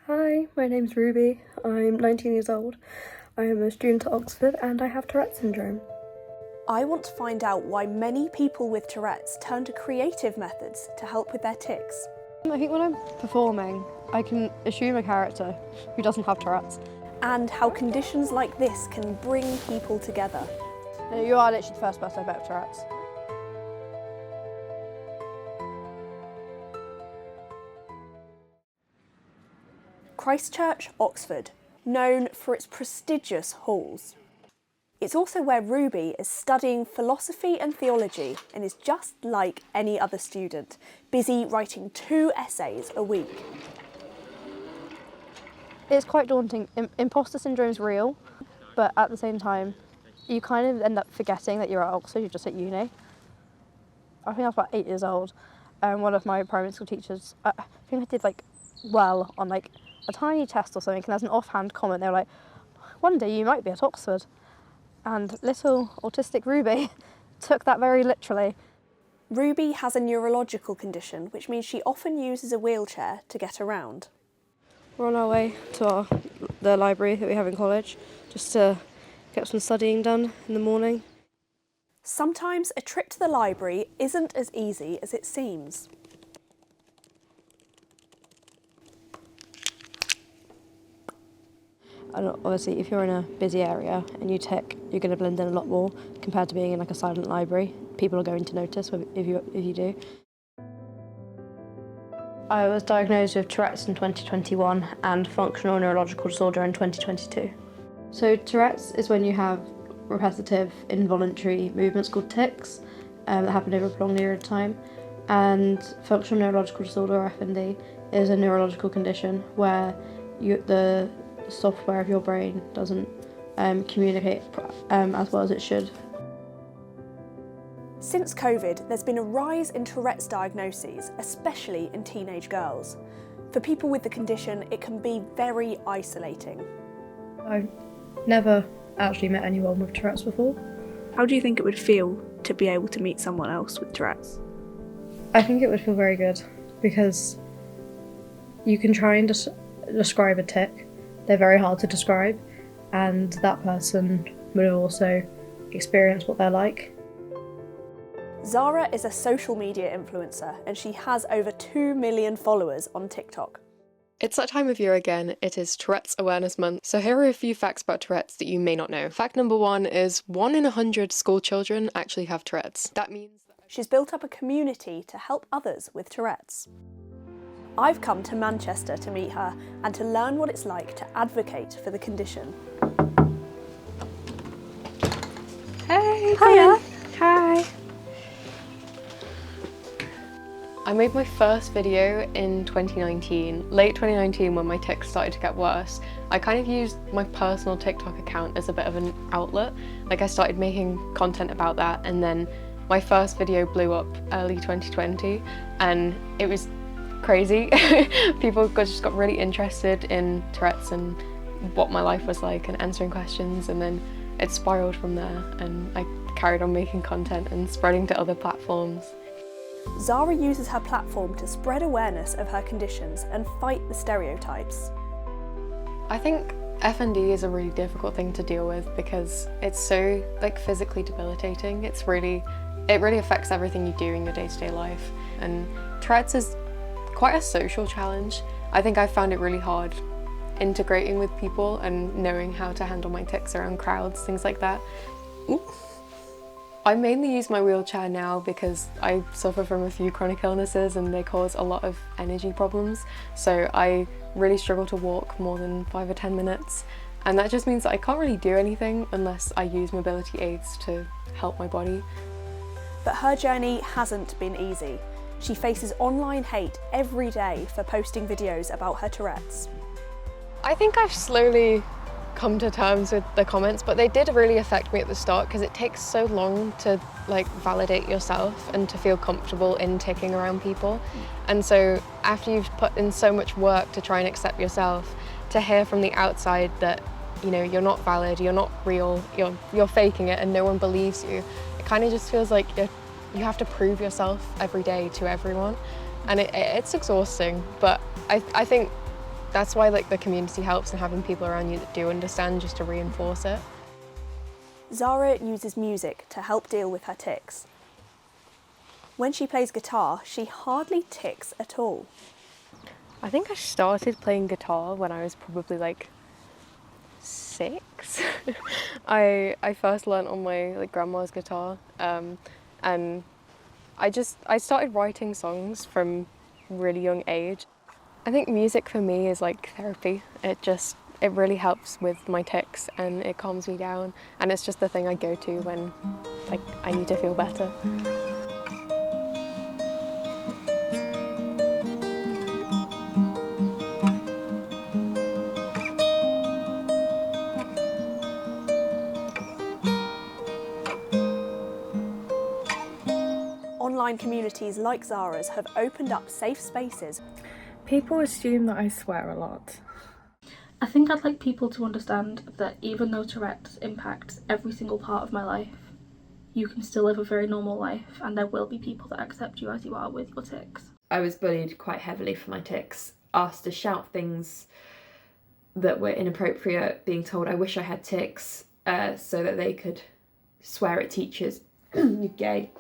Hi, my name's Ruby. I'm 19 years old. I am a student at Oxford and I have Tourette syndrome. I want to find out why many people with Tourette's turn to creative methods to help with their tics. I think when I'm performing, I can assume a character who doesn't have Tourette's. And how conditions like this can bring people together. No, you are literally the first person I've met with Tourette's. Christchurch, Oxford, known for its prestigious halls. It's also where Ruby is studying philosophy and theology and is just like any other student, busy writing 2 essays a week. It's quite daunting. Imposter syndrome is real, but at the same time, you kind of end up forgetting that you're at Oxford, you're just at uni. I think I was about 8 years old, and one of my primary school teachers, I think I did well on a tiny test or something, and as an offhand comment, they were like, one day you might be at Oxford. And little autistic Ruby took that very literally. Ruby has a neurological condition, which means she often uses a wheelchair to get around. We're on our way to the library that we have in college, just to get some studying done in the morning. Sometimes a trip to the library isn't as easy as it seems. And obviously, if you're in a busy area and you tic, you're going to blend in a lot more compared to being in a silent library. People are going to notice if you do. I was diagnosed with Tourette's in 2021 and functional neurological disorder in 2022. So Tourette's is when you have repetitive involuntary movements called tics that happen over a prolonged period of time. And functional neurological disorder, or FND, is a neurological condition where the software of your brain doesn't communicate as well as it should. Since COVID, there's been a rise in Tourette's diagnoses, especially in teenage girls. For people with the condition, it can be very isolating. I've never actually met anyone with Tourette's before. How do you think it would feel to be able to meet someone else with Tourette's? I think it would feel very good because you can try and describe a tic. They're very hard to describe, and that person would also experience what they're like. Zara is a social media influencer and she has over 2 million followers on TikTok. It's that time of year again. It is Tourette's Awareness Month. So here are a few facts about Tourette's that you may not know. Fact number 1 is 1 in 100 school children actually have Tourette's. That means that she's built up a community to help others with Tourette's. I've come to Manchester to meet her and to learn what it's like to advocate for the condition. Hey! Hiya! Hi! I made my first video in 2019, late 2019, when my tics started to get worse. I kind of used my personal TikTok account as a bit of an outlet. I started making content about that, and then my first video blew up early 2020, and it was crazy. People just got really interested in Tourette's and what my life was like and answering questions, and then it spiraled from there, and I carried on making content and spreading to other platforms. Zara uses her platform to spread awareness of her conditions and fight the stereotypes. I think FND is a really difficult thing to deal with because it's so physically debilitating. It really affects everything you do in your day-to-day life, and Tourette's is quite a social challenge. I think I found it really hard integrating with people and knowing how to handle my tics around crowds, things like that. Ooh. I mainly use my wheelchair now because I suffer from a few chronic illnesses and they cause a lot of energy problems. So I really struggle to walk more than 5 or 10 minutes. And that just means that I can't really do anything unless I use mobility aids to help my body. But her journey hasn't been easy. She faces online hate every day for posting videos about her Tourette's. I think I've slowly come to terms with the comments, but they did really affect me at the start because it takes so long to validate yourself and to feel comfortable in ticking around people. And so after you've put in so much work to try and accept yourself, to hear from the outside that you're not valid, you're not real, you're faking it and no one believes you, it kind of just feels like you have to prove yourself every day to everyone, and it's exhausting. But I think that's why like the community helps and having people around you that do understand, just to reinforce it. Zara uses music to help deal with her tics. When she plays guitar, she hardly tics at all. I think I started playing guitar when I was probably like 6. I first learnt on my like grandma's guitar, and I started writing songs from a really young age. I think music for me is like therapy. It really helps with my tics and it calms me down, and it's just the thing I go to when like I need to feel better. Online communities like Zara's have opened up safe spaces. People assume that I swear a lot. I think I'd like people to understand that even though Tourette's impacts every single part of my life, you can still live a very normal life and there will be people that accept you as you are with your tics. I was bullied quite heavily for my tics, asked to shout things that were inappropriate, being told I wish I had tics, so that they could swear at teachers. You're gay.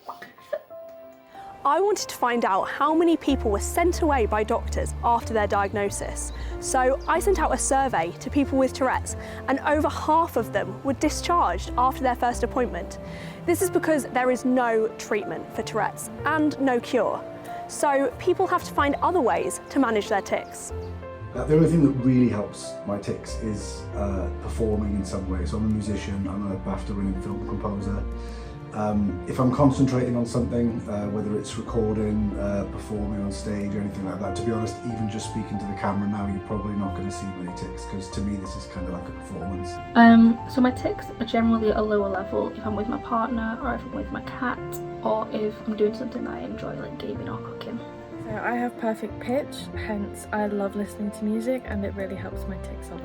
I wanted to find out how many people were sent away by doctors after their diagnosis. So I sent out a survey to people with Tourette's, and over half of them were discharged after their first appointment. This is because there is no treatment for Tourette's and no cure. So people have to find other ways to manage their tics. The only thing that really helps my tics is performing in some way. So I'm a musician, I'm a BAFTA-winning film composer. If I'm concentrating on something, whether it's recording, performing on stage or anything like that, to be honest, even just speaking to the camera now, you're probably not going to see many tics, because to me this is kind of like a performance. So my tics are generally at a lower level if I'm with my partner, or if I'm with my cat, or if I'm doing something that I enjoy, like gaming or cooking. So I have perfect pitch, hence I love listening to music and it really helps my tics a lot.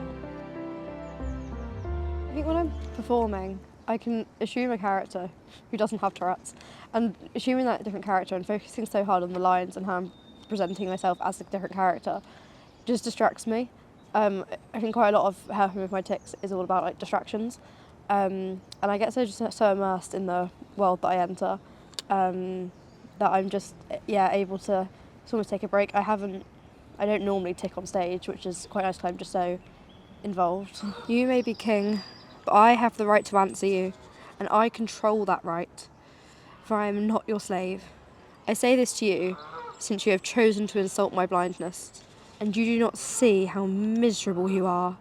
I think when I'm performing, I can assume a character who doesn't have Tourette's, and assuming that different character and focusing so hard on the lines and how I'm presenting myself as a different character just distracts me. I think quite a lot of helping with my tics is all about like distractions, and I get so immersed in the world that I enter that I'm just able to sort of take a break. I don't normally tic on stage, which is quite nice because I'm just so involved. You may be king, but I have the right to answer you, and I control that right, for I am not your slave. I say this to you, since you have chosen to insult my blindness, and you do not see how miserable you are.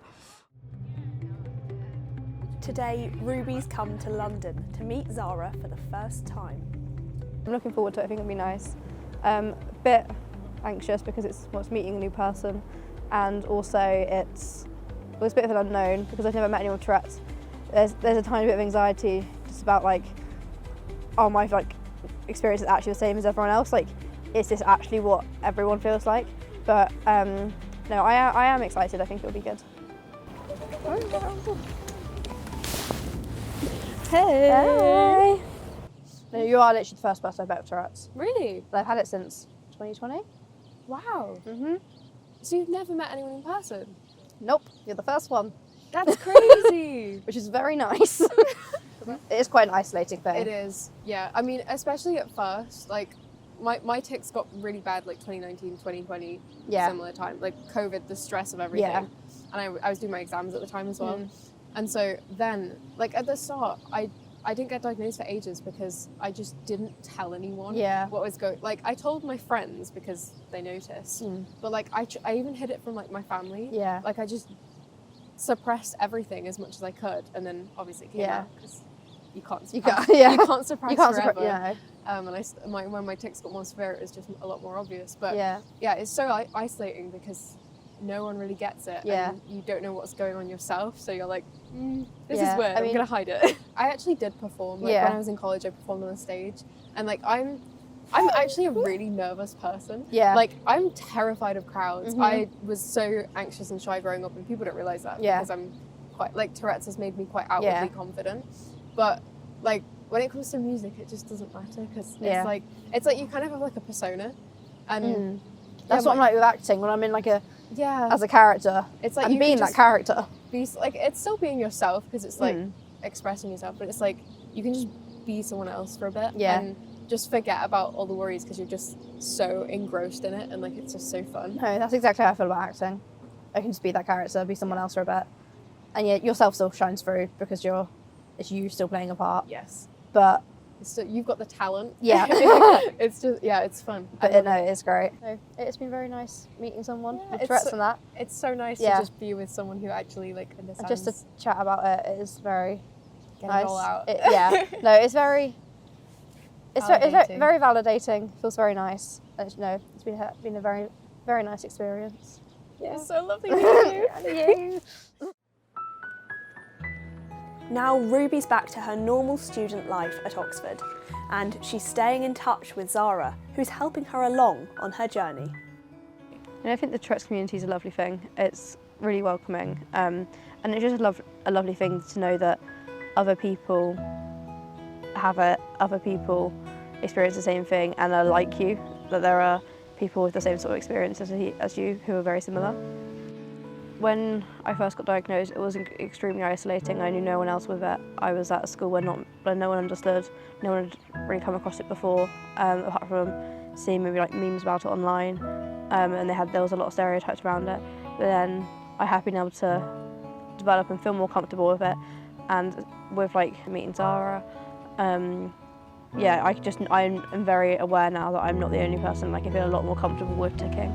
Today, Ruby's come to London to meet Zara for the first time. I'm looking forward to it. I think it'll be nice. A bit anxious because it's meeting a new person, and also it's a bit of an unknown because I've never met anyone with Tourette's. There's a tiny bit of anxiety just about like, are my experience is actually the same as everyone else? Like, is this actually what everyone feels like? But no, I am excited. I think it'll be good. Hey! No, you are literally the first person I've met with Tourette's. Really? I've had it since 2020. Wow. Mhm. So you've never met anyone in person? Nope, you're the first one. That's crazy. Which is very nice. It is quite an isolating thing. It is, yeah. I mean, especially at first, like, my tics got really bad, like 2019, 2020, similar time. Like COVID, the stress of everything. Yeah. And I was doing my exams at the time as well. And so then, like at the start, I didn't get diagnosed for ages because I just didn't tell anyone what was going. Like I told my friends because they noticed, but like I even hid it from like my family. Yeah. Like I just suppressed everything as much as I could, and then obviously it came out because you can't suppress. You can't suppress forever. And when my tics got more severe, it was just a lot more obvious. But yeah, it's so isolating because no one really gets it, and you don't know what's going on yourself, so you're like, this is weird, I'm gonna hide it. I actually did perform, like when I was in college, I performed on a stage, and like I'm actually a really nervous person. Like I'm terrified of crowds. I was so anxious and shy growing up, and people don't realise that because I'm quite, like Tourette's has made me quite outwardly confident, but like when it comes to music, it just doesn't matter because it's like you kind of have like a persona, and that's what I'm like with acting. When I'm in like a as a character. It's like and you being can that just character. Be like, it's still being yourself because it's like expressing yourself, but it's like you can just be someone else for a bit and just forget about all the worries because you're just so engrossed in it, and like it's just so fun. No, that's exactly how I feel about acting. I can just be that character, be someone else for a bit, and yet yourself still shines through because it's you still playing a part. Yes, but so you've got the talent. Yeah. It's just it's fun. But it is great. So it's been very nice meeting someone with Tourette's and that. It's so nice to just be with someone who actually like understands. And just to chat about it is very nice. It all out. No, it's very. It's very validating. Feels very nice. And, it's been a very, very nice experience. Yeah. It's so lovely meeting you. Now Ruby's back to her normal student life at Oxford, and she's staying in touch with Zara, who's helping her along on her journey. And I think the Tourette's community is a lovely thing. It's really welcoming, and it's just a lovely thing to know that other people experience the same thing and are like you, that there are people with the same sort of experiences as you who are very similar. When I first got diagnosed, it was extremely isolating. I knew no one else with it. I was at a school where no one understood, no one had really come across it before, apart from seeing maybe like memes about it online, and there was a lot of stereotypes around it. But then I have been able to develop and feel more comfortable with it, and with like meeting Zara, I'm very aware now that I'm not the only person. I can feel a lot more comfortable with ticking.